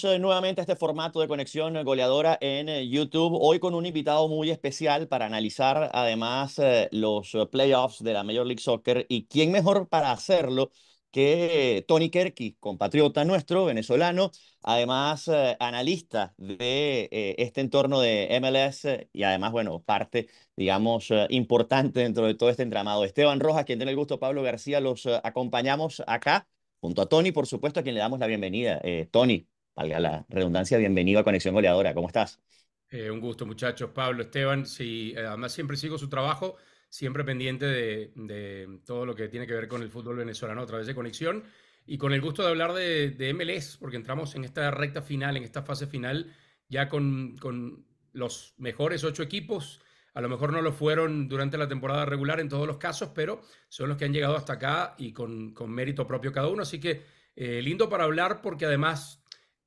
Nuevamente a este formato de conexión goleadora en YouTube, hoy con un invitado muy especial para analizar además los playoffs de la Major League Soccer. Y quién mejor para hacerlo que Tony Kerky, compatriota nuestro, venezolano, además analista de este entorno de MLS y además, bueno, parte, digamos, importante dentro de todo este entramado. Esteban Rojas, quien tiene el gusto, Pablo García, los acompañamos acá junto a Tony, por supuesto, a quien le damos la bienvenida. Tony, valga la redundancia, bienvenido a Conexión Goleadora. ¿Cómo estás? Un gusto, muchachos. Pablo, Esteban, sí, además siempre sigo su trabajo, siempre pendiente de todo lo que tiene que ver con el fútbol venezolano a través de Conexión y con el gusto de hablar de MLS, porque entramos en esta recta final, en esta fase final, ya con los mejores 8 equipos. A lo mejor no lo fueron durante la temporada regular en todos los casos, pero son los que han llegado hasta acá y con mérito propio cada uno. Así que lindo para hablar porque además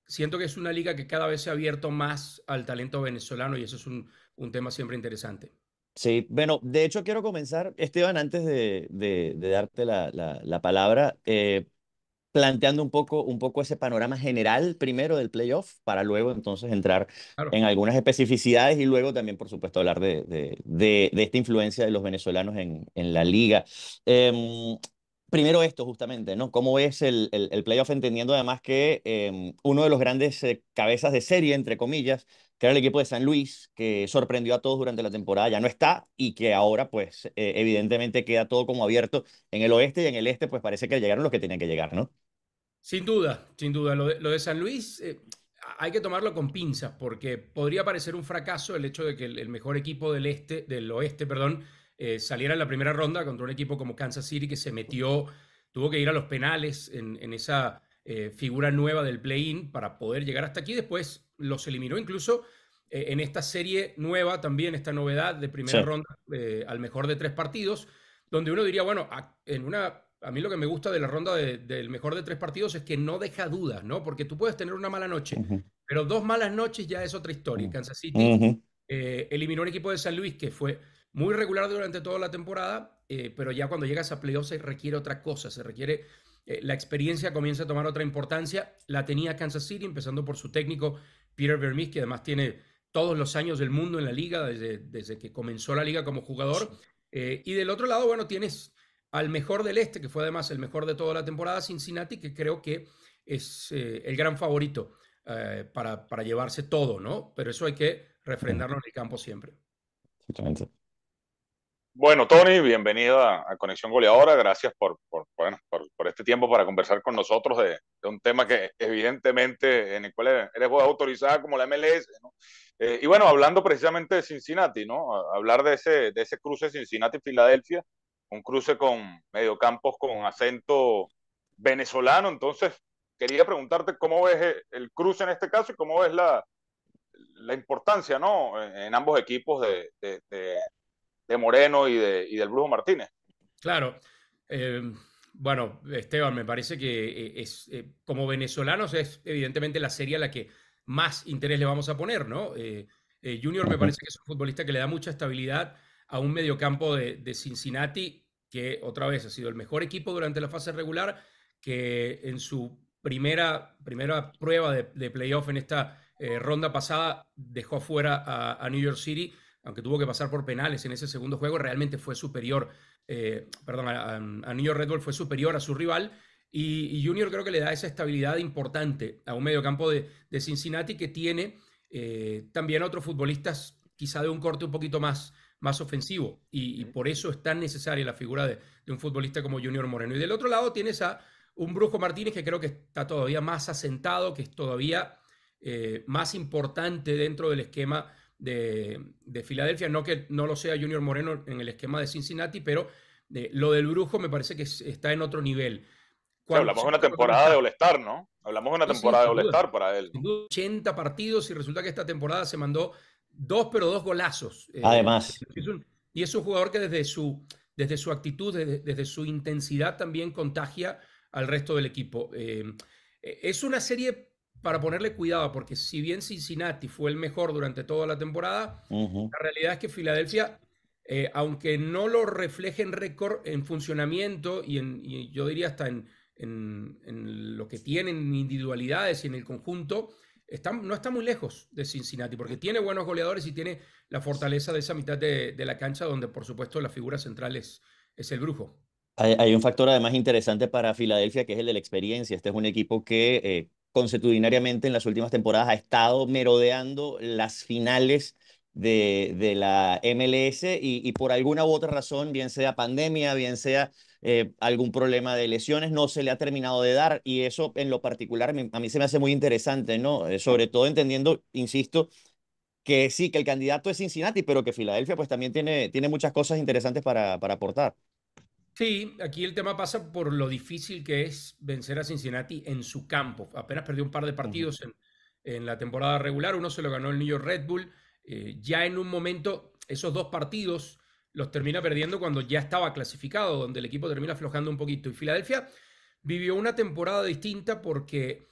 siento que es una liga que cada vez se ha abierto más al talento venezolano y eso es un tema siempre interesante. Sí, bueno, de hecho quiero comenzar, Esteban, antes de darte la palabra, planteando un poco ese panorama general primero del playoff, para luego entonces entrar Claro. en algunas especificidades y luego también, por supuesto, hablar de esta influencia de los venezolanos en la liga. Primero esto, justamente, ¿no? ¿Cómo es el playoff? Entendiendo además que uno de los grandes cabezas de serie, entre comillas, que era el equipo de San Luis, que sorprendió a todos durante la temporada, ya no está y que ahora, pues, evidentemente queda todo como abierto en el oeste y en el este, pues parece que llegaron los que tenían que llegar, ¿no? Sin duda, sin duda. Lo de San Luis hay que tomarlo con pinzas porque podría parecer un fracaso el hecho de que el mejor equipo del oeste, perdón, saliera en la primera ronda contra un equipo como Kansas City que se metió, tuvo que ir a los penales en esa figura nueva del play-in para poder llegar hasta aquí. Después los eliminó incluso en esta serie nueva también, esta novedad de primera Sí. ronda al mejor de 3 partidos, donde uno diría, bueno, a mí lo que me gusta de la ronda del mejor de 3 partidos es que no deja dudas, ¿no? Porque tú puedes tener una mala noche, Ujú, pero 2 malas noches ya es otra historia. ujú, Kansas City ujú. eliminó un equipo de San Luis que fue muy regular durante toda la temporada, pero ya cuando llegas a playoffs se requiere otra cosa, se requiere, la experiencia comienza a tomar otra importancia. La tenía Kansas City, empezando por su técnico Peter Vermes, que además tiene todos los años del mundo en la liga, desde que comenzó la liga como jugador. Y del otro lado, bueno, tienes al mejor del este, que fue además el mejor de toda la temporada, Cincinnati, que creo que es el gran favorito para llevarse todo, ¿no? Pero eso hay que Ujú, refrendarlo en el campo siempre. exactamente. Bueno, Tony, bienvenido a Conexión Goleadora. Gracias bueno, por este tiempo para conversar con nosotros de un tema que evidentemente en el cual eres vos autorizada como la MLS, ¿no? Y bueno, hablando precisamente de Cincinnati, ¿no? Hablar de ese cruce Cincinnati-Filadelfia, un cruce con mediocampos con acento venezolano. Entonces, quería preguntarte cómo ves el cruce en este caso y cómo ves la importancia, ¿no? En ambos equipos de Moreno y del Brujo Martínez. Claro. eh, bueno, Esteban, me parece que como venezolanos es evidentemente la serie a la que más interés le vamos a poner, ¿no? Junior me Ujú, parece que es un futbolista que le da mucha estabilidad a un mediocampo de Cincinnati, que otra vez ha sido el mejor equipo durante la fase regular, que en su primera prueba de playoff en esta ronda pasada dejó fuera a New York City, aunque tuvo que pasar por penales en ese segundo juego, realmente fue superior, perdón, a New York Red Bull fue superior a su rival. Y Junior creo que le da esa estabilidad importante a un mediocampo de Cincinnati que tiene también otros futbolistas quizá de un corte un poquito más ofensivo. Y por eso es tan necesaria la figura de un futbolista como Junior Moreno. Y del otro lado tienes a un Brujo Martínez que creo que está todavía más asentado, que es todavía más importante dentro del esquema de Filadelfia. No que no lo sea Junior Moreno en el esquema de Cincinnati, pero lo del Brujo me parece que está en otro nivel. Sí, hablamos de una Siempre cuando temporada de está, All-Star, ¿no? Hablamos de una sí, sí, temporada de sin duda. All-Star para él, Sin ¿no? duda, 80 partidos y resulta que esta temporada se mandó dos, pero dos golazos. además, Y es un jugador que desde su actitud, desde su intensidad también contagia al resto del equipo. Es una serie para ponerle cuidado, porque si bien Cincinnati fue el mejor durante toda la temporada, ujú, la realidad es que Filadelfia, aunque no lo refleje en récord, en funcionamiento y yo diría hasta en lo que tienen individualidades y en el conjunto, no está muy lejos de Cincinnati, porque tiene buenos goleadores y tiene la fortaleza de esa mitad de la cancha, donde por supuesto la figura central es el Brujo. Hay un factor además interesante para Filadelfia, que es el de la experiencia. Este es un equipo que consuetudinariamente en las últimas temporadas ha estado merodeando las finales de la MLS y por alguna u otra razón, bien sea pandemia, bien sea algún problema de lesiones, no se le ha terminado de dar. Y eso en lo particular a mí se me hace muy interesante, ¿no? Sobre todo entendiendo, insisto, que sí, que el candidato es Cincinnati, pero que Filadelfia pues también tiene muchas cosas interesantes para aportar. Sí, aquí el tema pasa por lo difícil que es vencer a Cincinnati en su campo. Apenas perdió un par de Ujú. partidos en la temporada regular. Uno se lo ganó el New York Red Bull. Ya en un momento, esos dos partidos los termina perdiendo cuando ya estaba clasificado, donde el equipo termina aflojando un poquito. Y Filadelfia vivió una temporada distinta porque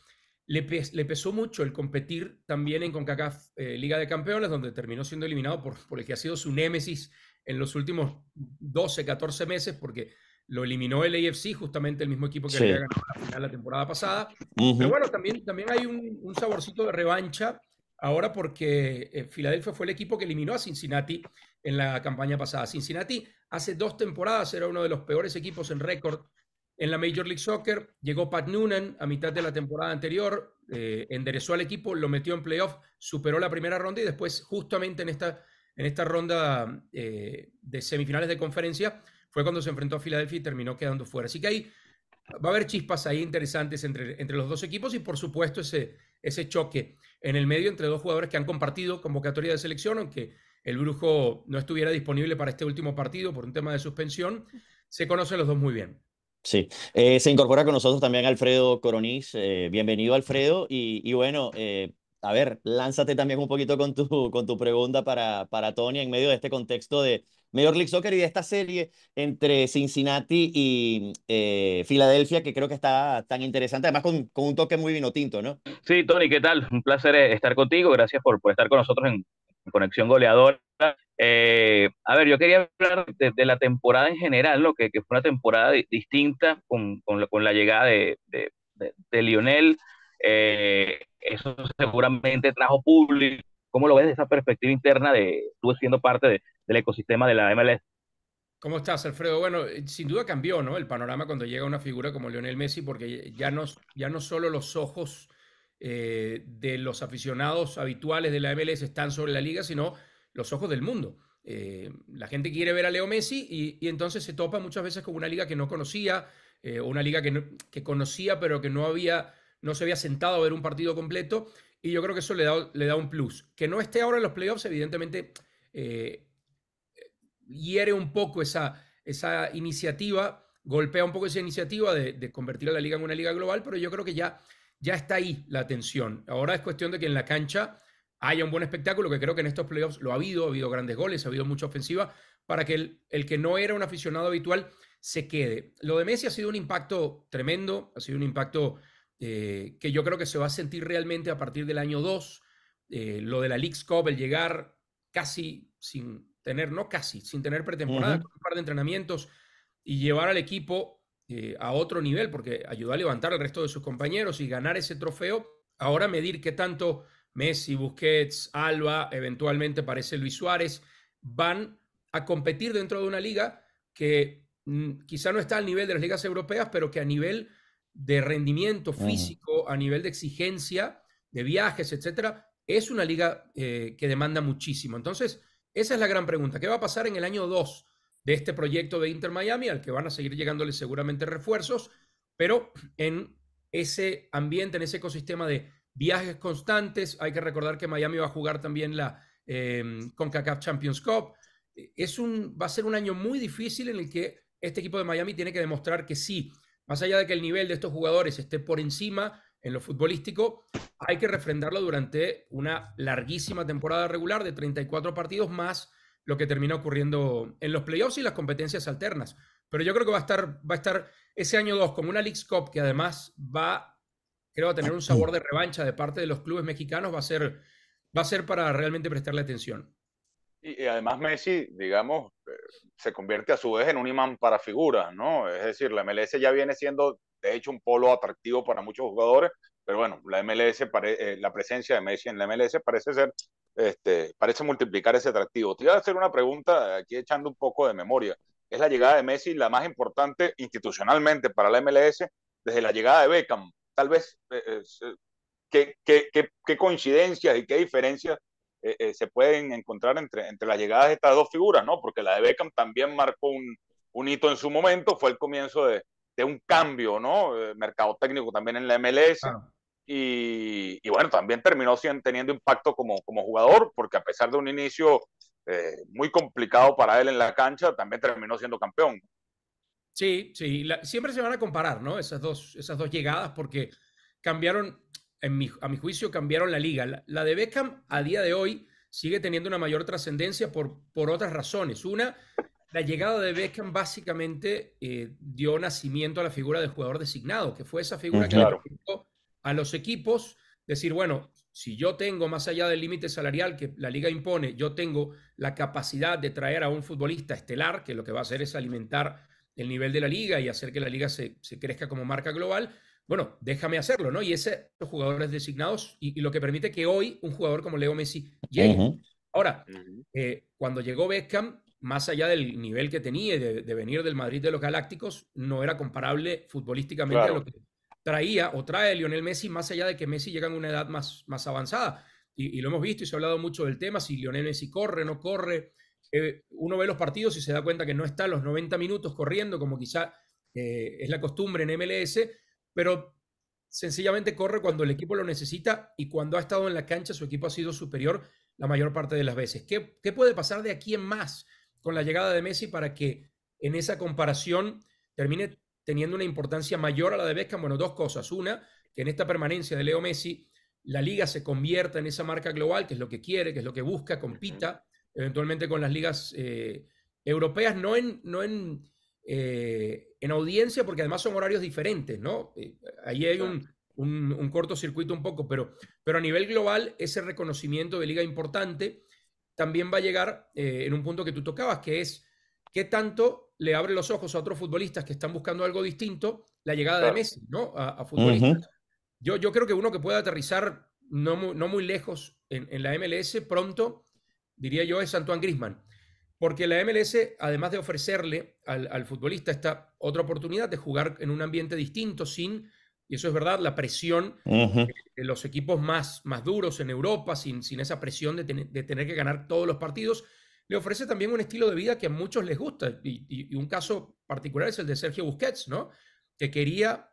le pesó mucho el competir también en CONCACAF Liga de Campeones, donde terminó siendo eliminado por el que ha sido su némesis en los últimos 12, 14 meses, porque lo eliminó el AFC, justamente el mismo equipo que le había Sí. ganado la final la temporada pasada. Pero Ujú. bueno, también hay un saborcito de revancha ahora porque Filadelfia fue el equipo que eliminó a Cincinnati en la campaña pasada. Cincinnati hace 2 temporadas era uno de los peores equipos en récord en la Major League Soccer. Llegó Pat Noonan a mitad de la temporada anterior, enderezó al equipo, lo metió en playoff, superó la primera ronda y después justamente en esta ronda de semifinales de conferencia fue cuando se enfrentó a Filadelfia y terminó quedando fuera. Así que ahí va a haber chispas ahí interesantes entre los dos equipos y por supuesto ese choque en el medio entre dos jugadores que han compartido convocatoria de selección, aunque el Brujo no estuviera disponible para este último partido por un tema de suspensión. Se conocen los dos muy bien. Sí, se incorpora con nosotros también Alfredo Coronís. Bienvenido, Alfredo. Y bueno, a ver, lánzate también un poquito con tu pregunta para Tony en medio de este contexto de Major League Soccer y de esta serie entre Cincinnati y Filadelfia, que creo que está tan interesante, además con un toque muy vino tinto, ¿no? Sí, Tony, ¿qué tal? Un placer estar contigo. Gracias por estar con nosotros en Conexión Goleadora. A ver, yo quería hablar de la temporada en general, ¿no? Que fue una temporada distinta con la llegada de Lionel. Eso seguramente trajo público. ¿Cómo lo ves desde esa perspectiva interna tú siendo parte del ecosistema de la MLS? ¿Cómo estás, Alfredo? Bueno, sin duda cambió, ¿no? El panorama cuando llega una figura como Lionel Messi, porque ya no solo los ojos de los aficionados habituales de la MLS están sobre la liga, sino los ojos del mundo. La gente quiere ver a Leo Messi y entonces se topa muchas veces con una liga que no conocía, o una liga que conocía, pero que no se había sentado a ver un partido completo. Y yo creo que eso le da un plus. Que no esté ahora en los playoffs, evidentemente. Hiere un poco esa iniciativa, golpea un poco esa iniciativa de convertir a la liga en una liga global, pero yo creo que ya está ahí la atención. Ahora es cuestión de que en la cancha haya un buen espectáculo, que creo que en estos playoffs lo ha habido grandes goles, ha habido mucha ofensiva, para que el que no era un aficionado habitual se quede. Lo de Messi ha sido un impacto tremendo, ha sido un impacto que yo creo que se va a sentir realmente a partir del año 2. Lo de la Leagues Cup, el llegar casi sin tener pretemporada, Ujú. con un par de entrenamientos y llevar al equipo a otro nivel, porque ayudó a levantar al resto de sus compañeros y ganar ese trofeo. Ahora medir qué tanto Messi, Busquets, Alba, eventualmente parece Luis Suárez, van a competir dentro de una liga que quizá no está al nivel de las ligas europeas, pero que a nivel de rendimiento Ujú. físico, a nivel de exigencia, de viajes, etcétera, es una liga que demanda muchísimo. Entonces, esa es la gran pregunta. ¿Qué va a pasar en el año 2 de este proyecto de Inter Miami, al que van a seguir llegándole seguramente refuerzos, pero en ese ambiente, en ese ecosistema de viajes constantes? Hay que recordar que Miami va a jugar también la CONCACAF Champions Cup. Va a ser un año muy difícil en el que este equipo de Miami tiene que demostrar que sí, más allá de que el nivel de estos jugadores esté por encima en lo futbolístico, hay que refrendarlo durante una larguísima temporada regular de 34 partidos más lo que termina ocurriendo en los playoffs y las competencias alternas. Pero yo creo que va a estar ese año 2 como una Leagues Cup que además creo, a tener un sabor de revancha de parte de los clubes mexicanos. Va a ser para realmente prestarle atención. Y además Messi, digamos, se convierte a su vez en un imán para figuras, ¿no? Es decir, la MLS ya viene siendo de hecho un polo atractivo para muchos jugadores, pero bueno, la presencia de Messi en la MLS parece ser, parece multiplicar ese atractivo. Te iba a hacer una pregunta aquí echando un poco de memoria. ¿Es la llegada de Messi la más importante institucionalmente para la MLS desde la llegada de Beckham? Tal vez, ¿qué coincidencias y qué diferencias se pueden encontrar entre las llegadas de estas dos figuras, ¿no? Porque la de Beckham también marcó un hito en su momento, fue el comienzo de un cambio, ¿no? Mercado técnico también en la MLS. Ah, Y bueno, también terminó teniendo impacto como jugador, porque a pesar de un inicio muy complicado para él en la cancha, también terminó siendo campeón. sí, sí, siempre se van a comparar, ¿no? Esas dos llegadas porque cambiaron, a mi juicio, cambiaron la liga. La de Beckham a día de hoy sigue teniendo una mayor trascendencia por otras razones. Una, la llegada de Beckham básicamente dio nacimiento a la figura del jugador designado, que fue esa figura que le Claro. permitió a los equipos decir, bueno, si yo tengo más allá del límite salarial que la liga impone, yo tengo la capacidad de traer a un futbolista estelar, que lo que va a hacer es alimentar el nivel de la liga y hacer que la liga se crezca como marca global, bueno, déjame hacerlo, ¿no? Y ese, los jugadores designados, y lo que permite que hoy un jugador como Leo Messi llegue. Ujú. Ahora, Ujú. cuando llegó Beckham, más allá del nivel que tenía de venir del Madrid de los Galácticos, no era comparable futbolísticamente a lo Claro. que traía o trae Lionel Messi, más allá de que Messi llega en una edad más avanzada. Y lo hemos visto y se ha hablado mucho del tema, si Lionel Messi corre, no corre. Uno ve los partidos y se da cuenta que no está los 90 minutos corriendo, como quizá es la costumbre en MLS, pero sencillamente corre cuando el equipo lo necesita y cuando ha estado en la cancha su equipo ha sido superior la mayor parte de las veces. ¿Qué puede pasar de aquí en más con la llegada de Messi para que en esa comparación termine teniendo una importancia mayor a la de Beckham? Bueno, dos cosas. Una, que en esta permanencia de Leo Messi la liga se convierta en esa marca global, que es lo que quiere, que es lo que busca, Ujú. compita eventualmente con las ligas europeas, en audiencia, porque además son horarios diferentes, ¿no? Ahí hay Sí. un cortocircuito un poco, pero a nivel global ese reconocimiento de liga importante también va a llegar en un punto que tú tocabas, que es qué tanto le abre los ojos a otros futbolistas que están buscando algo distinto la llegada de Claro. Messi, ¿no? A Ujú. futbolistas. Yo creo que uno que puede aterrizar no muy lejos en la MLS pronto, diría yo, es Antoine Griezmann. Porque la MLS, además de ofrecerle al futbolista esta otra oportunidad de jugar en un ambiente distinto, y eso es verdad, la presión Ujú. de los equipos más duros en Europa, sin esa presión de tener que ganar todos los partidos, le ofrece también un estilo de vida que a muchos les gusta. Y un caso particular es el de Sergio Busquets, ¿no? Que quería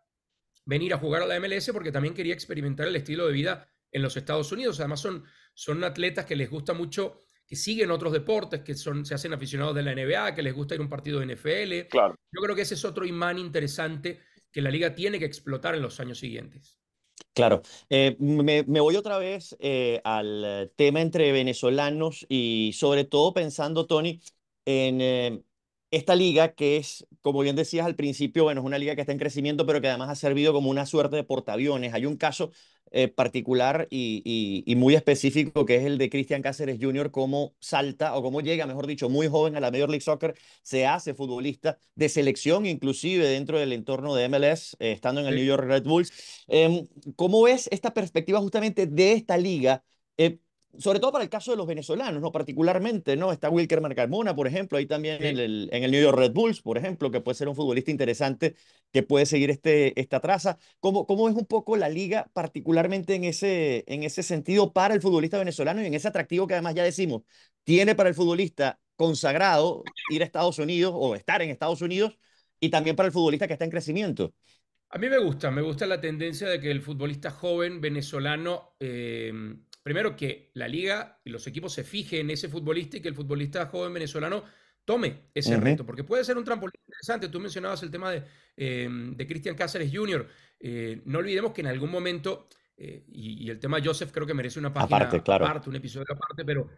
venir a jugar a la MLS porque también quería experimentar el estilo de vida en los Estados Unidos. Además son atletas que les gusta mucho, que siguen otros deportes, se hacen aficionados de la NBA, que les gusta ir a un partido de NFL. Claro. Yo creo que ese es otro imán interesante que la liga tiene que explotar en los años siguientes. Claro, me voy otra vez al tema entre venezolanos y sobre todo pensando, Tony, en esta liga que es, como bien decías al principio, bueno, es una liga que está en crecimiento, pero que además ha servido como una suerte de portaaviones. Hay un caso particular y muy específico que es el de Cristian Cáceres Jr., cómo salta o cómo llega, mejor dicho, muy joven a la Major League Soccer, se hace futbolista de selección, inclusive dentro del entorno de MLS, estando en el New Sí. York Red Bulls. ¿Cómo ves esta perspectiva justamente de esta liga? Sobre todo para el caso de los venezolanos, ¿no? Particularmente, ¿no? Está Wilker Carmona, por ejemplo, ahí también en Sí. el New York Red Bulls, por ejemplo, que puede ser un futbolista interesante que puede seguir esta traza. ¿Cómo es un poco la liga, particularmente en ese sentido, para el futbolista venezolano y en ese atractivo que además ya decimos, tiene para el futbolista consagrado ir a Estados Unidos o estar en Estados Unidos y también para el futbolista que está en crecimiento? A mí me gusta la tendencia de que el futbolista joven venezolano, primero que la liga y los equipos se fijen en ese futbolista y que el futbolista joven venezolano tome ese Ujú. reto, porque puede ser un trampolín interesante. Tú mencionabas el tema de Cristian Cáceres Jr. No olvidemos que en algún momento, y el tema Joseph creo que merece una página Aparte, claro. aparte, un episodio aparte, pero,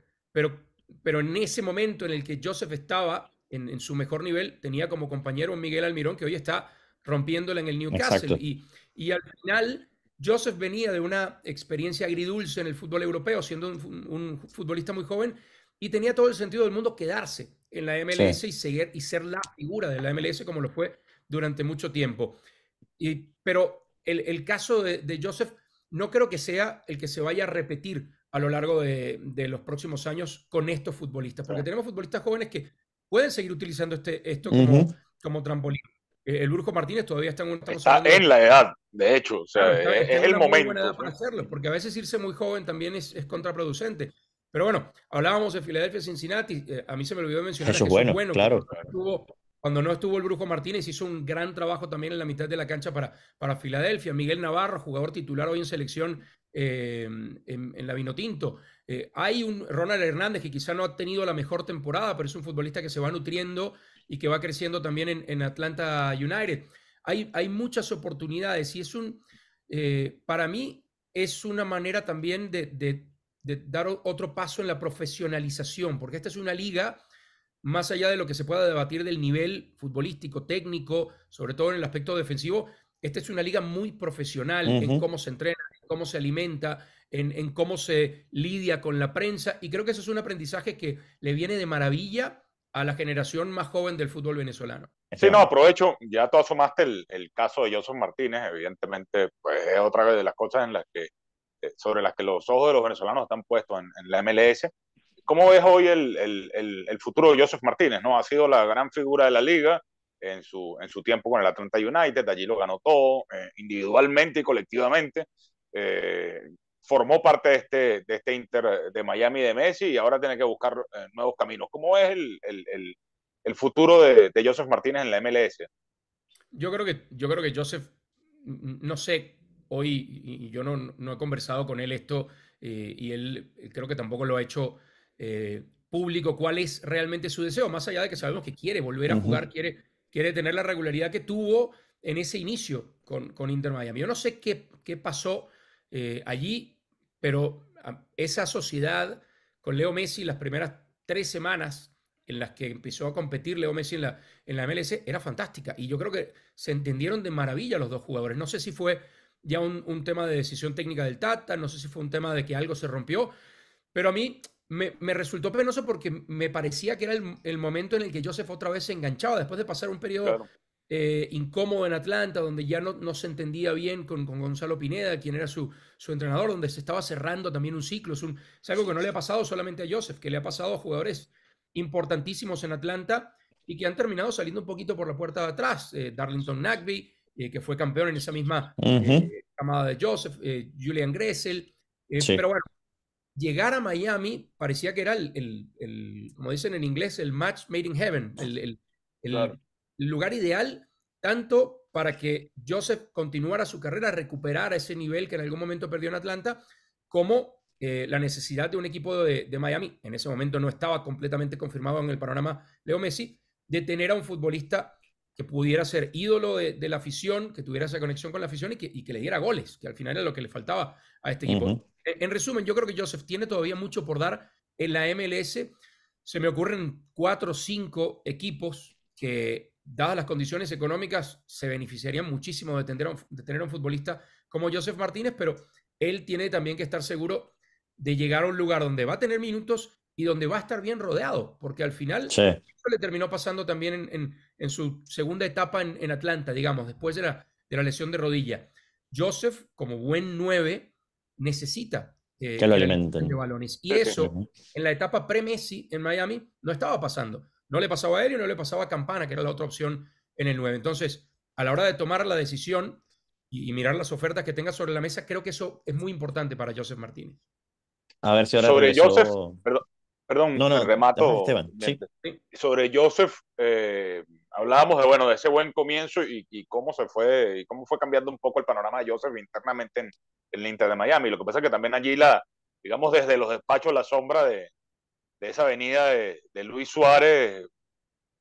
pero en ese momento en el que Joseph estaba en su mejor nivel, tenía como compañero a Miguel Almirón, que hoy está rompiéndola en el Newcastle. Exacto. Y al final, Joseph venía de una experiencia agridulce en el fútbol europeo, siendo un futbolista muy joven, y tenía todo el sentido del mundo quedarse en la Sí. MLS y ser la figura de la MLS como lo fue durante mucho tiempo. Pero el caso de Joseph no creo que sea el que se vaya a repetir a lo largo de los próximos años con estos futbolistas, porque tenemos futbolistas jóvenes que pueden seguir utilizando esto como trampolín. El Brujo Martínez todavía estamos Está hablando en la edad, de hecho, o sea, claro, está es en el una muy buena momento. edad para hacerlo, porque a veces irse muy joven también es contraproducente. Pero bueno, hablábamos de Filadelfia Cincinnati. A mí se me olvidó mencionar Eso que es eso es bueno, bueno, que claro. cuando no estuvo el Brujo Martínez, hizo un gran trabajo también en la mitad de la cancha para Filadelfia. Miguel Navarro, jugador titular hoy en selección en la Vinotinto. Hay un Ronald Hernández que quizá no ha tenido la mejor temporada, pero es un futbolista que se va nutriendo y que va creciendo también en Atlanta United. Hay muchas oportunidades y para mí es una manera también de dar otro paso en la profesionalización, porque esta es una liga, más allá de lo que se pueda debatir del nivel futbolístico, técnico, sobre todo en el aspecto defensivo, esta es una liga muy profesional en cómo se entrena, en cómo se alimenta, en cómo se lidia con la prensa, y creo que eso es un aprendizaje que le viene de maravilla a la generación más joven del fútbol venezolano. Sí, no, aprovecho, ya tú asomaste el caso de Joseph Martínez, evidentemente, pues es otra de las cosas sobre las que los ojos de los venezolanos están puestos en la MLS. ¿Cómo ves hoy el futuro de Joseph Martínez? ¿No? Ha sido la gran figura de la liga en su tiempo con el Atlanta United, allí lo ganó todo, individualmente y colectivamente. Formó parte de este Inter de Miami de Messi y ahora tiene que buscar nuevos caminos. ¿Cómo es el futuro de Joseph Martínez en la MLS? Yo creo que Joseph, no sé, hoy, y yo no he conversado con él esto, y él creo que tampoco lo ha hecho público, cuál es realmente su deseo, más allá de que sabemos que quiere volver a jugar, quiere tener la regularidad que tuvo en ese inicio con Inter Miami. Yo no sé qué pasó allí, pero esa sociedad con Leo Messi las primeras 3 semanas en las que empezó a competir Leo Messi en la MLS era fantástica. Y yo creo que se entendieron de maravilla los dos jugadores. No sé si fue ya un tema de decisión técnica del Tata, no sé si fue un tema de que algo se rompió, pero a mí me resultó penoso porque me parecía que era el momento en el que Joseph otra vez se enganchaba, después de pasar un periodo Claro. incómodo en Atlanta, donde ya no se entendía bien con Gonzalo Pineda, quien era su entrenador, donde se estaba cerrando también un ciclo. Es algo que no le ha pasado solamente a Joseph, que le ha pasado a jugadores importantísimos en Atlanta y que han terminado saliendo un poquito por la puerta de atrás. Darlington Nagbe, que fue campeón en esa misma camada de Joseph, Julian Gressel. Sí. Pero bueno, llegar a Miami parecía que era como dicen en inglés, el match made in heaven, Claro. el lugar ideal, tanto para que Joseph continuara su carrera, recuperara ese nivel que en algún momento perdió en Atlanta, como la necesidad de un equipo de Miami, en ese momento no estaba completamente confirmado en el panorama Leo Messi, de tener a un futbolista que pudiera ser ídolo de la afición, que tuviera esa conexión con la afición y que le diera goles, que al final era lo que le faltaba a este equipo. En resumen, yo creo que Joseph tiene todavía mucho por dar en la MLS. Se me ocurren 4 o 5 equipos que, dadas las condiciones económicas, se beneficiarían muchísimo de tener a un futbolista como Joseph Martínez, pero él tiene también que estar seguro de llegar a un lugar donde va a tener minutos y donde va a estar bien rodeado, porque al final eso le terminó pasando también en su segunda etapa en Atlanta, digamos, después de la lesión de rodilla. Joseph, como buen 9, necesita que lo alimenten de balones. Y eso, en la etapa pre-Messi en Miami, no estaba pasando. No le pasaba a él y no le pasaba a Campana, que era la otra opción en el 9. Entonces, a la hora de tomar la decisión y mirar las ofertas que tenga sobre la mesa, creo que eso es muy importante para Joseph Martínez. A ver si ahora Sobre Joseph, regresó. perdón, No, remato. Esteban, sí. Sobre Joseph, hablábamos de ese buen comienzo y cómo fue cambiando un poco el panorama de Joseph internamente en el Inter de Miami. Lo que pasa es que también allí digamos, desde los despachos, la sombra de esa avenida de Luis Suárez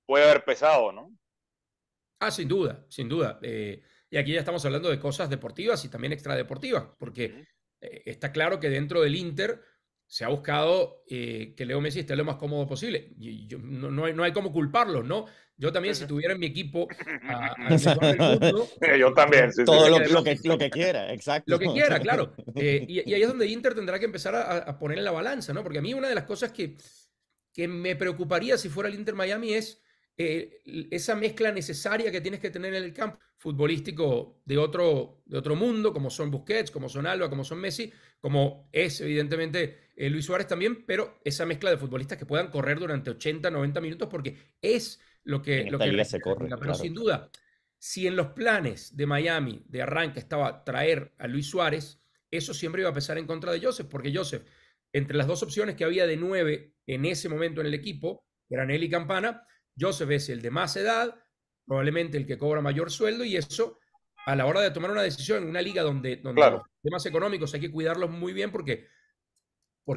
puede haber pesado, ¿no? Sin duda, sin duda. Y aquí ya estamos hablando de cosas deportivas y también extradeportivas, porque está claro que dentro del Inter se ha buscado que Leo Messi esté lo más cómodo posible. Y no hay cómo culparlo, ¿no? Yo también, si tuviera en mi equipo al mejor del mundo... Yo también, sí. Todo lo que quiera, exacto. Lo que quiera, claro. Y ahí es donde Inter tendrá que empezar a poner en la balanza, ¿no? Porque a mí una de las cosas que me preocuparía si fuera el Inter Miami es esa mezcla necesaria que tienes que tener en el campo futbolístico de otro mundo, como son Busquets, como son Alba, como son Messi, como es evidentemente Luis Suárez también, pero esa mezcla de futbolistas que puedan correr durante 80, 90 minutos, porque es En lo esta que liga se requiere la corre, liga. Pero claro. sin duda, si en los planes de Miami de arranque estaba traer a Luis Suárez, eso siempre iba a pesar en contra de Joseph, porque Joseph, entre las dos opciones que había de 9 en ese momento en el equipo, que eran él y Campana, Joseph es el de más edad, probablemente el que cobra mayor sueldo, y eso a la hora de tomar una decisión en una liga donde los Claro. temas económicos hay que cuidarlos muy bien porque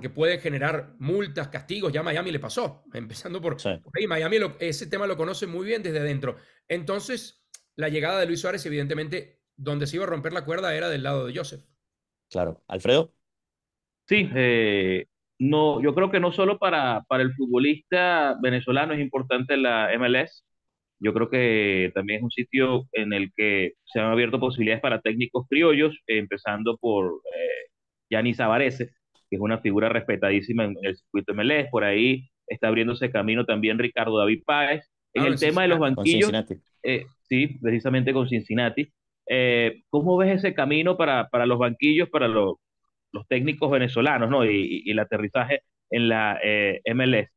puede generar multas, castigos. Ya a Miami le pasó, empezando Sí. por ahí. Miami ese tema lo conoce muy bien desde adentro. Entonces, la llegada de Luis Suárez, evidentemente, donde se iba a romper la cuerda era del lado de Joseph. Claro. Alfredo. Sí, no, yo creo que no solo para el futbolista venezolano es importante la MLS. Yo creo que también es un sitio en el que se han abierto posibilidades para técnicos criollos, empezando por Gianni Savarese, que es una figura respetadísima en el circuito MLS. Por ahí está abriéndose camino también Ricardo David Páez. En Claro, el en tema de los Cincinnati. Con banquillos, Cincinnati. sí, precisamente con Cincinnati. ¿Cómo ves ese camino para los banquillos, para los técnicos venezolanos, ¿no? Y el aterrizaje en la MLS.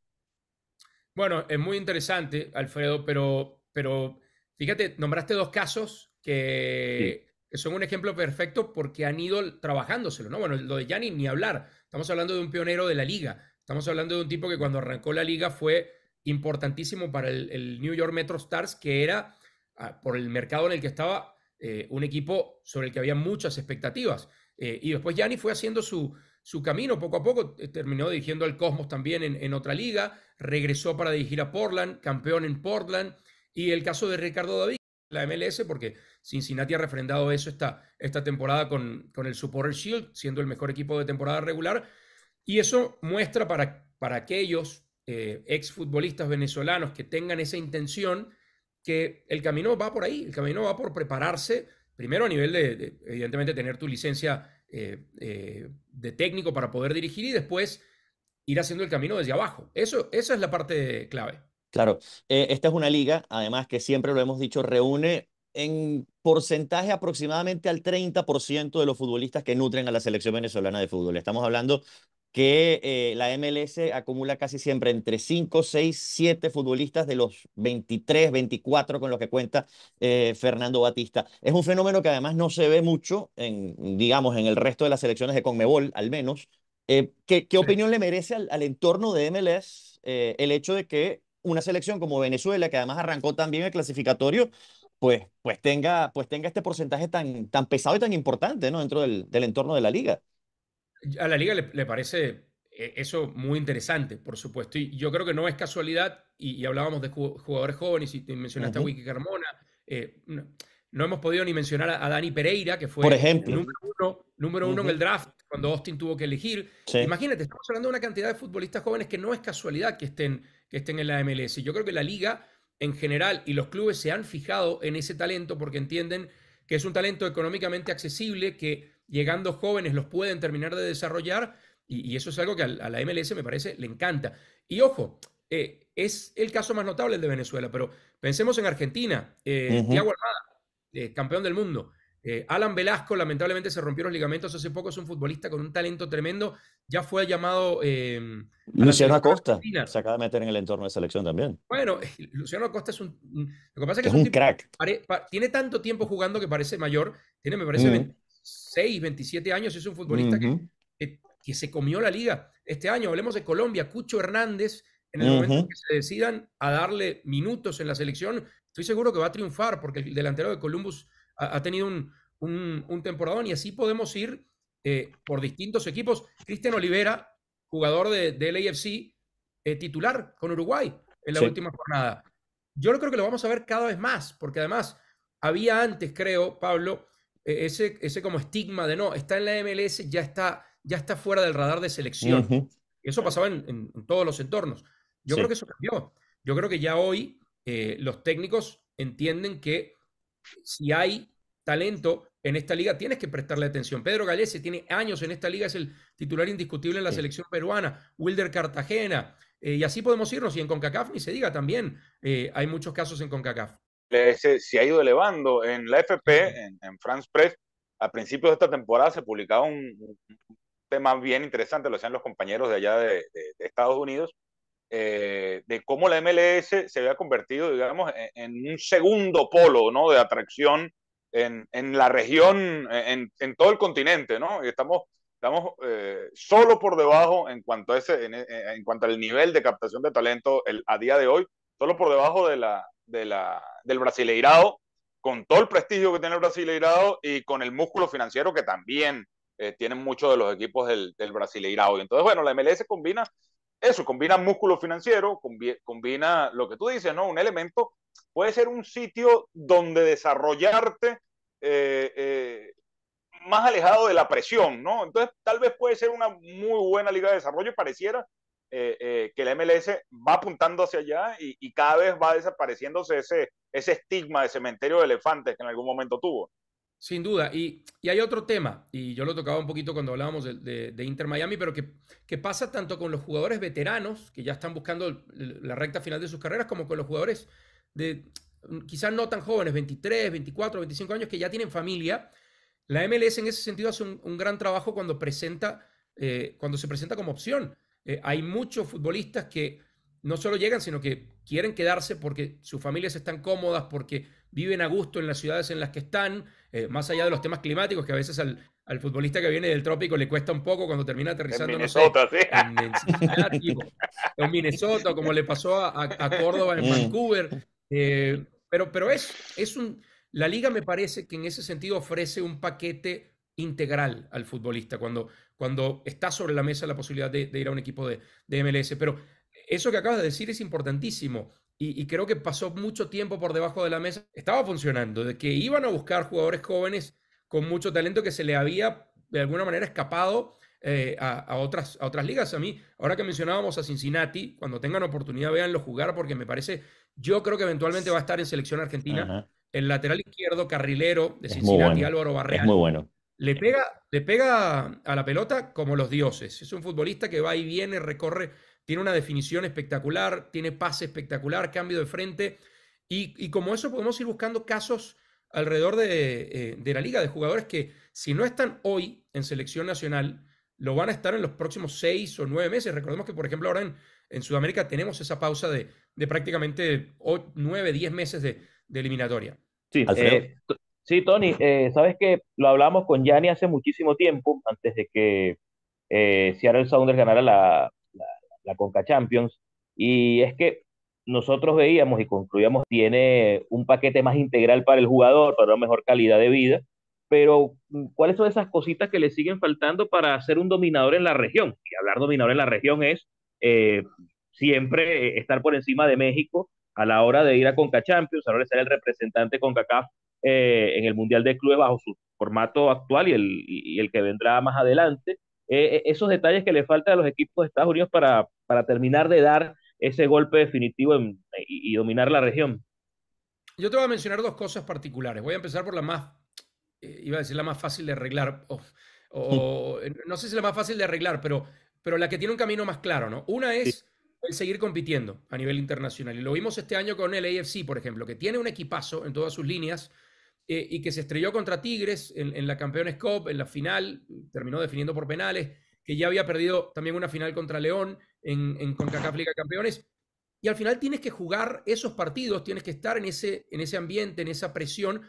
Bueno, es muy interesante, Alfredo, pero fíjate, nombraste dos casos Sí, que son un ejemplo perfecto porque han ido trabajándoselo, ¿no? Bueno, lo de Gianni ni hablar. Estamos hablando de un pionero de la liga. Estamos hablando de un tipo que cuando arrancó la liga fue importantísimo para el New York Metro Stars, que era, por el mercado en el que estaba, un equipo sobre el que había muchas expectativas. Y después Gianni fue haciendo su camino poco a poco, terminó dirigiendo al Cosmos también en otra liga, regresó para dirigir a Portland, campeón en Portland, y el caso de Ricardo David, la MLS, porque Cincinnati ha refrendado eso esta temporada con el Supporter Shield, siendo el mejor equipo de temporada regular, y eso muestra para aquellos exfutbolistas venezolanos que tengan esa intención que el camino va por ahí, el camino va por prepararse, primero a nivel de evidentemente, tener tu licencia de técnico para poder dirigir y después ir haciendo el camino desde abajo. Esa es la parte clave. Claro, esta es una liga, además que siempre lo hemos dicho, reúne en porcentaje aproximadamente al 30% de los futbolistas que nutren a la selección venezolana de fútbol. Estamos hablando que la MLS acumula casi siempre entre 5, 6, 7 futbolistas de los 23, 24 con los que cuenta Fernando Batista. Es un fenómeno que además no se ve mucho digamos, en el resto de las selecciones de Conmebol, al menos. ¿Qué Sí. opinión le merece al entorno de MLS el hecho de que una selección como Venezuela, que además arrancó también el clasificatorio, pues tenga este porcentaje tan pesado y tan importante, ¿no? Dentro del entorno de la liga? A la liga le parece eso muy interesante, por supuesto. Y yo creo que no es casualidad, y hablábamos de jugadores jóvenes, y mencionaste a Ujú. Wiki Carmona. No hemos podido ni mencionar a Dani Pereira, que Por fue ejemplo. número uno en el Ujú. draft cuando Austin tuvo que elegir. Sí. Imagínate, estamos hablando de una cantidad de futbolistas jóvenes que no es casualidad que estén en la MLS. Yo creo que la liga en general y los clubes se han fijado en ese talento porque entienden que es un talento económicamente accesible, que llegando jóvenes los pueden terminar de desarrollar, y eso es algo que a la MLS me parece le encanta. Y ojo, es el caso más notable el de Venezuela, pero pensemos en Argentina. Ujú. Thiago Almada, campeón del mundo. Alan Velasco lamentablemente se rompió los ligamentos hace poco, es un futbolista con un talento tremendo, ya fue llamado a la Luciano selección Acosta argentina. se acaba de meter en el entorno de selección también, Bueno, Luciano Acosta lo que pasa es que que es es un un tipo, crack. tiene tanto tiempo jugando que parece mayor, tiene me parece Mm, 26, 27 años, es un futbolista ujú, que se comió la liga este año. Hablemos de Colombia, Cucho Hernández, en el momento en ujú. que se decidan a darle minutos en la selección, estoy seguro que va a triunfar porque el delantero de Columbus ha tenido un temporadón, y así podemos ir por distintos equipos. Cristian Olivera, jugador del AFC, titular con Uruguay en la Sí. última jornada. Yo creo que lo vamos a ver cada vez más, porque además había antes, creo, Pablo, ese como estigma de no, está en la MLS, ya está fuera del radar de selección. Ujú. Eso pasaba en todos los entornos. Yo creo que Sí. eso cambió. Yo creo que ya hoy los técnicos entienden que si hay talento en esta liga, tienes que prestarle atención. Pedro Gallese tiene años en esta liga, es el titular indiscutible en la selección peruana. Wilder Cartagena, y así podemos irnos. Y en CONCACAF ni se diga también, hay muchos casos en CONCACAF. Se ha ido elevando. En la FP, en France Press, a principios de esta temporada se publicaba un tema bien interesante, lo hacían los compañeros de allá de Estados Unidos, de cómo la MLS se había convertido, digamos, en un segundo polo, ¿no?, de atracción en la región, en todo el continente, ¿no? Y estamos solo por debajo en cuanto a en cuanto al nivel de captación de talento a día de hoy, solo por debajo del Brasileirado, con todo el prestigio que tiene el Brasileirado y con el músculo financiero que también tienen muchos de los equipos del Brasileirado. Y entonces, bueno, la MLS combina eso, combina músculo financiero, combina lo que tú dices, ¿no? Un elemento, puede ser un sitio donde desarrollarte más alejado de la presión, ¿no? Entonces, tal vez puede ser una muy buena liga de desarrollo, pareciera que la MLS va apuntando hacia allá y cada vez va desapareciéndose ese estigma de cementerio de elefantes que en algún momento tuvo. Sin duda. Y hay otro tema, y yo lo tocaba un poquito cuando hablábamos de Inter Miami, pero que pasa tanto con los jugadores veteranos, que ya están buscando la recta final de sus carreras, como con los jugadores de quizás no tan jóvenes, 23, 24, 25 años, que ya tienen familia. La MLS en ese sentido hace un gran trabajo cuando se presenta como opción. Hay muchos futbolistas que no solo llegan, sino que quieren quedarse porque sus familias están cómodas, porque viven a gusto en las ciudades en las que están, más allá de los temas climáticos, que a veces al futbolista que viene del trópico le cuesta un poco cuando termina aterrizando, en Minnesota, no sé, en Cincinnati o en Minnesota, como le pasó a Córdoba en Vancouver. Pero la liga me parece que en ese sentido ofrece un paquete integral al futbolista cuando está sobre la mesa la posibilidad de ir a un equipo de MLS. Pero eso que acabas de decir es importantísimo y creo que pasó mucho tiempo por debajo de la mesa. Estaba funcionando, de que iban a buscar jugadores jóvenes con mucho talento que se le había de alguna manera escapado a otras ligas. A mí, ahora que mencionábamos a Cincinnati, cuando tengan oportunidad, véanlo jugar porque me parece, yo creo que eventualmente va a estar en selección argentina. Ajá. El lateral izquierdo carrilero de Es muy Cincinnati, bueno. Álvaro Es Barreal, muy bueno. le pega a la pelota como los dioses. Es un futbolista que va y viene, recorre, tiene una definición espectacular, tiene pase espectacular, cambio de frente. Y como eso podemos ir buscando casos alrededor de la liga de jugadores que si no están hoy en selección nacional, lo van a estar en los próximos 6 o 9 meses. Recordemos que, por ejemplo, ahora en Sudamérica tenemos esa pausa de prácticamente 9, 10 meses de eliminatoria. Sí, Alfredo. sí, Tony, sabes que lo hablamos con Yanni hace muchísimo tiempo, antes de que Seattle Sounders ganara la Conca Champions, y es que nosotros veíamos y concluíamos tiene un paquete más integral para el jugador, para una mejor calidad de vida, pero ¿cuáles son esas cositas que le siguen faltando para ser un dominador en la región? Y hablar dominador en la región es eh, siempre estar por encima de México a la hora de ir a Conca Champions, a la hora de ser el representante CONCACAF en el Mundial de Clubes bajo su formato actual y el que vendrá más adelante. Esos detalles que le faltan a los equipos de Estados Unidos para terminar de dar ese golpe definitivo y dominar la región. Yo te voy a mencionar dos cosas particulares. Voy a empezar por la más, iba a decir la más fácil de arreglar, no sé si la más fácil de arreglar, pero la que tiene un camino más claro, ¿no? Una es el seguir compitiendo a nivel internacional. Y lo vimos este año con el AFC, por ejemplo, que tiene un equipazo en todas sus líneas y que se estrelló contra Tigres en la Campeones Cup, en la final, terminó definiendo por penales, que ya había perdido también una final contra León en CONCACAF Liga de Campeones. Y al final tienes que jugar esos partidos, tienes que estar en ese ambiente, en esa presión,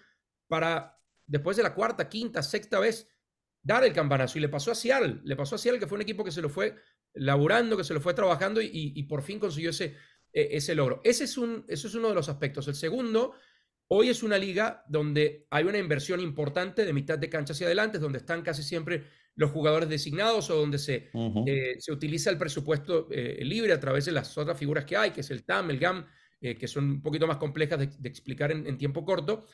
para después de la cuarta, quinta, sexta vez dar el campanazo. Y le pasó a Seattle, que fue un equipo que se lo fue laburando, que se lo fue trabajando y por fin consiguió ese logro. Ese es uno de los aspectos. El segundo, hoy es una liga donde hay una inversión importante de mitad de cancha hacia adelante, donde están casi siempre los jugadores designados o donde se utiliza el presupuesto libre a través de las otras figuras que hay, que es el TAM, el GAM, que son un poquito más complejas de explicar en tiempo corto.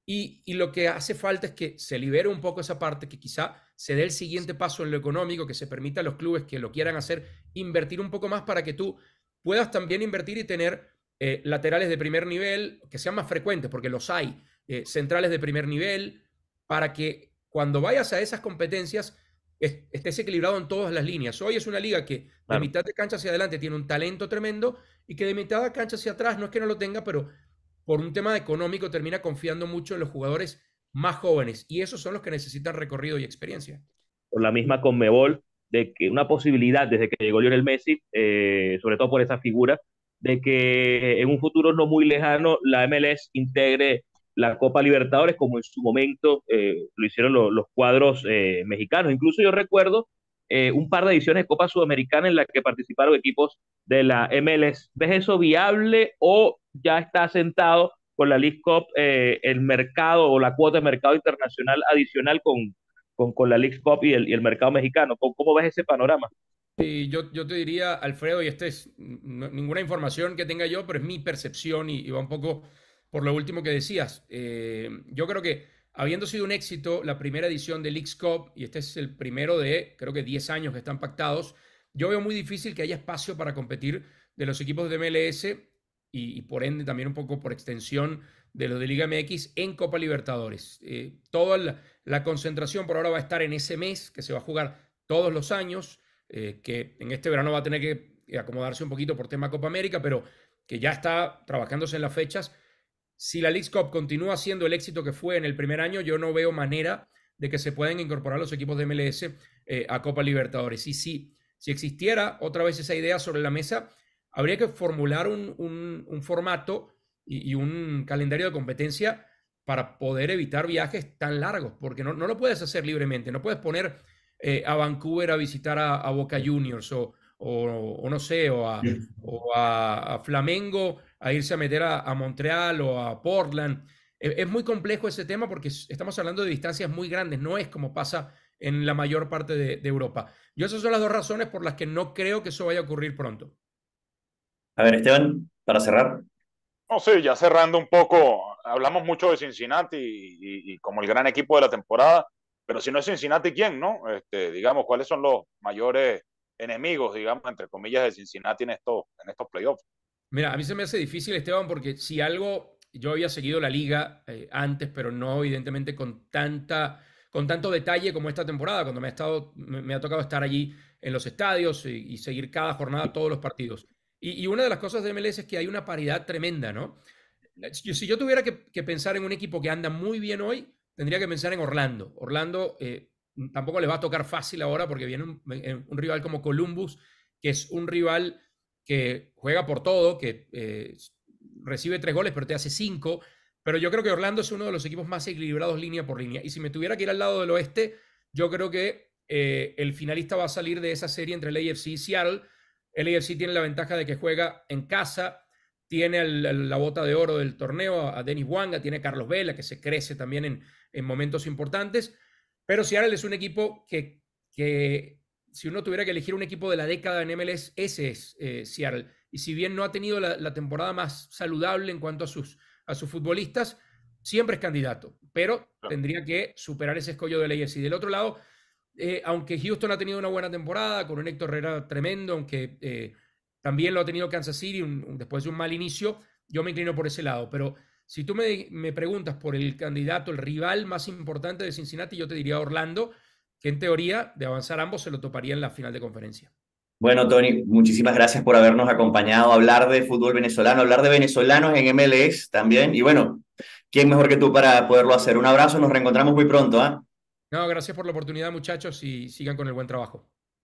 Y lo que hace falta es que se libere un poco esa parte, que quizá se dé el siguiente paso en lo económico, que se permita a los clubes que lo quieran hacer invertir un poco más para que tú puedas también invertir y tener laterales de primer nivel que sean más frecuentes, porque los hay, centrales de primer nivel, para que cuando vayas a esas competencias estés equilibrado en todas las líneas. Hoy es una liga que de Claro. mitad de cancha hacia adelante tiene un talento tremendo y que de mitad de cancha hacia atrás no es que no lo tenga, pero por un tema económico termina confiando mucho en los jugadores más jóvenes y esos son los que necesitan recorrido y experiencia. Por la misma Conmebol, de que una posibilidad desde que llegó Lionel Messi, sobre todo por esa figura, de que en un futuro no muy lejano la MLS integre la Copa Libertadores, como en su momento lo hicieron los cuadros mexicanos. Incluso yo recuerdo un par de ediciones de Copa Sudamericana en la que participaron equipos de la MLS. ¿Ves eso viable o ya está sentado con la League Cup el mercado o la cuota de mercado internacional adicional con la League Cup y el mercado mexicano? ¿Cómo ves ese panorama? Y yo te diría, Alfredo, y esta es ninguna información que tenga yo, pero es mi percepción y va un poco por lo último que decías. Yo creo que habiendo sido un éxito la primera edición de Leagues Cup, y este es el primero de creo que 10 años que están pactados, yo veo muy difícil que haya espacio para competir de los equipos de MLS y por ende también un poco por extensión de los de Liga MX en Copa Libertadores. Toda la concentración por ahora va a estar en ese mes que se va a jugar todos los años, que en este verano va a tener que acomodarse un poquito por tema Copa América, pero que ya está trabajándose en las fechas. Si la Leagues Cup continúa siendo el éxito que fue en el primer año, yo no veo manera de que se puedan incorporar los equipos de MLS a Copa Libertadores. Y si existiera otra vez esa idea sobre la mesa, habría que formular un formato y un calendario de competencia para poder evitar viajes tan largos, porque no lo puedes hacer libremente, no puedes poner a Vancouver a visitar a Boca Juniors o no sé, o a Flamengo a irse a meter a Montreal o a Portland. Es muy complejo ese tema porque estamos hablando de distancias muy grandes, no es como pasa en la mayor parte de Europa. Yo esas son las dos razones por las que no creo que eso vaya a ocurrir pronto. A ver, Esteban, para cerrar. No sé, ya cerrando un poco, hablamos mucho de Cincinnati y como el gran equipo de la temporada, pero si no es Cincinnati, ¿quién, no? Digamos, ¿cuáles son los mayores enemigos, digamos, entre comillas, de Cincinnati en estos playoffs? Mira, a mí se me hace difícil, Esteban, porque si algo, yo había seguido la liga antes, pero no evidentemente con tanto detalle como esta temporada, cuando me ha tocado estar allí en los estadios y seguir cada jornada todos los partidos. Y una de las cosas de MLS es que hay una paridad tremenda, ¿no? Si yo tuviera que pensar en un equipo que anda muy bien hoy, tendría que pensar en Orlando. Orlando tampoco le va a tocar fácil ahora porque viene un rival como Columbus, que es un rival que juega por todo, que recibe 3 goles, pero te hace 5. Pero yo creo que Orlando es uno de los equipos más equilibrados línea por línea. Y si me tuviera que ir al lado del oeste, yo creo que el finalista va a salir de esa serie entre el AFC y Seattle. El AFC tiene la ventaja de que juega en casa, tiene la bota de oro del torneo a Denis Wanga, tiene a Carlos Vela, que se crece también en momentos importantes. Pero Seattle es un equipo que si uno tuviera que elegir un equipo de la década en MLS, ese es Seattle. Y si bien no ha tenido la temporada más saludable en cuanto a sus futbolistas, siempre es candidato, pero tendría que superar ese escollo del AFC. Del otro lado, aunque Houston ha tenido una buena temporada con un Héctor Herrera tremendo, aunque también lo ha tenido Kansas City después de un mal inicio, yo me inclino por ese lado. Pero si tú me preguntas por el candidato, el rival más importante de Cincinnati, yo te diría Orlando, que en teoría, de avanzar ambos, se lo toparía en la final de conferencia. Bueno, Tony, muchísimas gracias por habernos acompañado a hablar de fútbol venezolano, hablar de venezolanos en MLS también. Y bueno, ¿quién mejor que tú para poderlo hacer? Un abrazo, nos reencontramos muy pronto, ¿ah? No, gracias por la oportunidad, muchachos, y sigan con el buen trabajo.